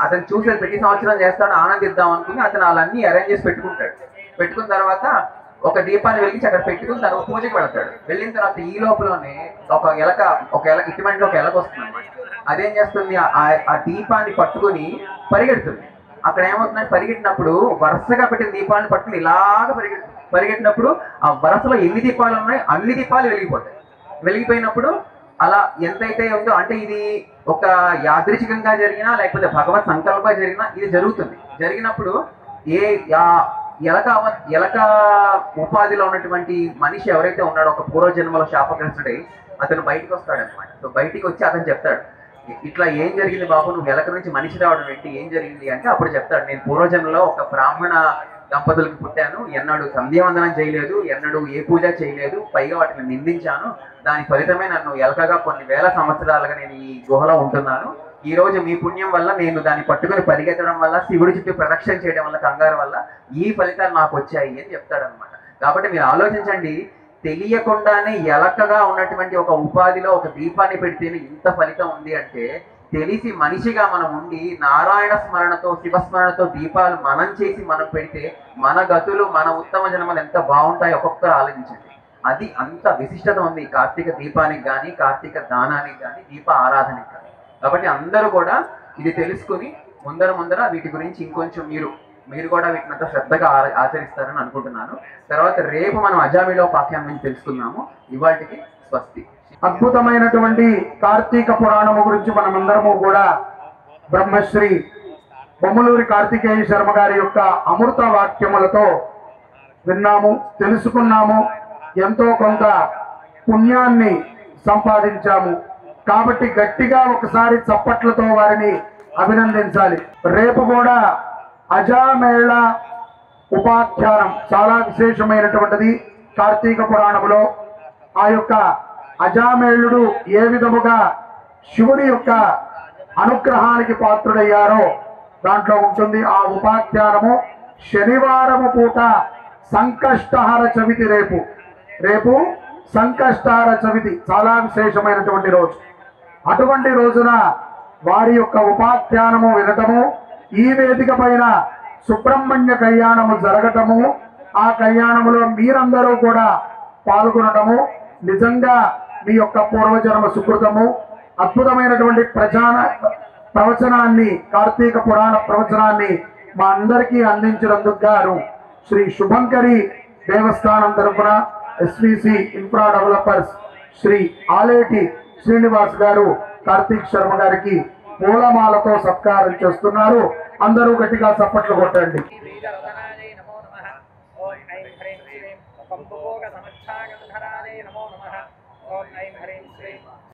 అతను చూసేది ప్రతి సంవత్సరం చేస్తాడు, ఆనందిద్దాం అనుకుని అతను అలాన్ని అరేంజ్ చేసి పెట్టుకుంటాడు. పెట్టుకున్న తర్వాత ఒక దీపాన్ని వెలిగించి అక్కడ పెట్టుకుని తను పూజకి వెళ్తాడు. వెళ్ళిన తర్వాత ఈ లోపలనే ఒక ఎలక ఇటువంటి ఒక ఎలక వస్తుంది అనమాట. అదేం చేస్తుంది, ఆ దీపాన్ని పట్టుకుని పరిగెడుతుంది. అక్కడ ఏమవుతుందంటే పరిగెట్టినప్పుడు వరుసగా పెట్టిన దీపాలను పట్టుకుని ఇలాగ పరిగెట్టినప్పుడు ఆ వరుసలో ఎన్ని దీపాలు ఉన్నాయో అన్ని దీపాలు వెలిగిపోతాయి. వెలిగిపోయినప్పుడు అలా ఎంతైతే ఉందో, అంటే ఇది ఒక యాదృచ్ఛికంగా జరిగినా లేకపోతే భగవత్ సంకల్పంగా జరిగినా ఇది జరుగుతుంది. జరిగినప్పుడు ఎలక ఉపాధిలో ఉన్నటువంటి మనిషి ఎవరైతే ఉన్నాడో, ఒక పూర్వజన్మలో శాపగ్రస్తుడై అతను బయటికి వస్తాడనమాట. సో బయటికి వచ్చి అతను చెప్తాడు, ఇట్లా ఏం జరిగింది బాబు, నువ్వు ఎలక నుంచి మనిషి రావడం ఏంటి, ఏం జరిగింది అంటే అప్పుడు చెప్తాడు, నేను పూర్వజన్మలో ఒక బ్రాహ్మణ దంపతులకు పుట్టాను, ఎన్నడూ సంధ్యావందనం చేయలేదు, ఎన్నడూ ఏ పూజ చేయలేదు, పైగా వాటిని నిందించాను. దాని ఫలితమే నన్ను ఎలకగా కొన్ని వేల సంవత్సరాలుగా నేను ఈ గుహలో ఉంటున్నాను. ఈ రోజు మీ పుణ్యం వల్ల నేను దాన్ని పట్టుకుని పరిగెత్తడం వల్ల, శివుడి చుట్టూ ప్రదక్షిణ చేయడం వల్ల, కంగారు వల్ల ఈ ఫలితాలు నాకు వచ్చాయి అని చెప్తాడనమాట. కాబట్టి మీరు ఆలోచించండి, తెలియకుండానే ఎలకగా ఉన్నటువంటి ఒక ఉపాధిలో ఒక దీపాన్ని పెడితేనే ఇంత ఫలితం ఉంది అంటే, తెలిసి మనిషిగా మనం ఉండి నారాయణ స్మరణతో శివస్మరణతో దీపాలు మనం చేసి మనం పెడితే మన గతులు మన ఉత్తమ జన్మలు ఎంత బాగుంటాయో ఒక్కొక్కరు ఆలోచించండి. అది అంత విశిష్టత ఉంది కార్తీక దీపానికి కానీ, కార్తీక దానానికి కానీ, దీప ఆరాధనకి కానీ. కాబట్టి అందరూ కూడా ఇది తెలుసుకుని ముందర వీటి గురించి ఇంకొంచెం మీరు కూడా వీటిని అంతా శ్రద్ధగా ఆచరిస్తారని అనుకుంటున్నాను. తర్వాత రేపు మనం అజామిలో పాఠ్యం నుంచి తెలుసుకుందాము. ఇవాటికి స్వస్తి. అద్భుతమైనటువంటి కార్తీక పురాణము గురించి మనమందరము కూడా బ్రహ్మశ్రీ బొమ్మలూరి కార్తికేయ శర్మ గారి యొక్క అమృత వాక్యములతో విన్నాము, తెలుసుకున్నాము, ఎంతో కొంత పుణ్యాన్ని సంపాదించాము. కాబట్టి గట్టిగా ఒకసారి చప్పట్లతో వారిని అభినందించాలి. రేపు కూడా అజామేళ ఉపాఖ్యానం చాలా విశేషమైనటువంటిది కార్తీక పురాణములో. ఆ యొక్క అజామేళుడు ఏ విధముగా శివుని యొక్క అనుగ్రహానికి పాత్రుడయ్యారో దాంట్లో ఉంటుంది. ఆ ఉపాఖ్యానము శనివారము పూట సంకష్టహార చవితి. రేపు సంకష్టహార చవితి చాలా విశేషమైనటువంటి రోజు. అటువంటి రోజున వారి యొక్క ఉపాఖ్యానము వినటము, ఈ వేదిక పైన సుబ్రహ్మణ్య కళ్యాణము జరగటము, ఆ కళ్యాణములో మీరందరూ కూడా పాల్గొనటము నిజంగా మీ యొక్క పూర్వజన్మ సుకృతము. అద్భుతమైనటువంటి ప్రవచనాన్ని, కార్తీక పురాణ ప్రవచనాన్ని మా అందరికీ అందించినందుకు గాను శ్రీ శుభంకరి దేవస్థానం తరఫున SVC infra developers Shri Aleti Srinivas గారు కార్తీక్ శర్మ గారికి పూలమాలతో సత్కారం చేస్తున్నారు. అందరూ గట్టిగా చప్పట్లు కొట్టండి. ఓం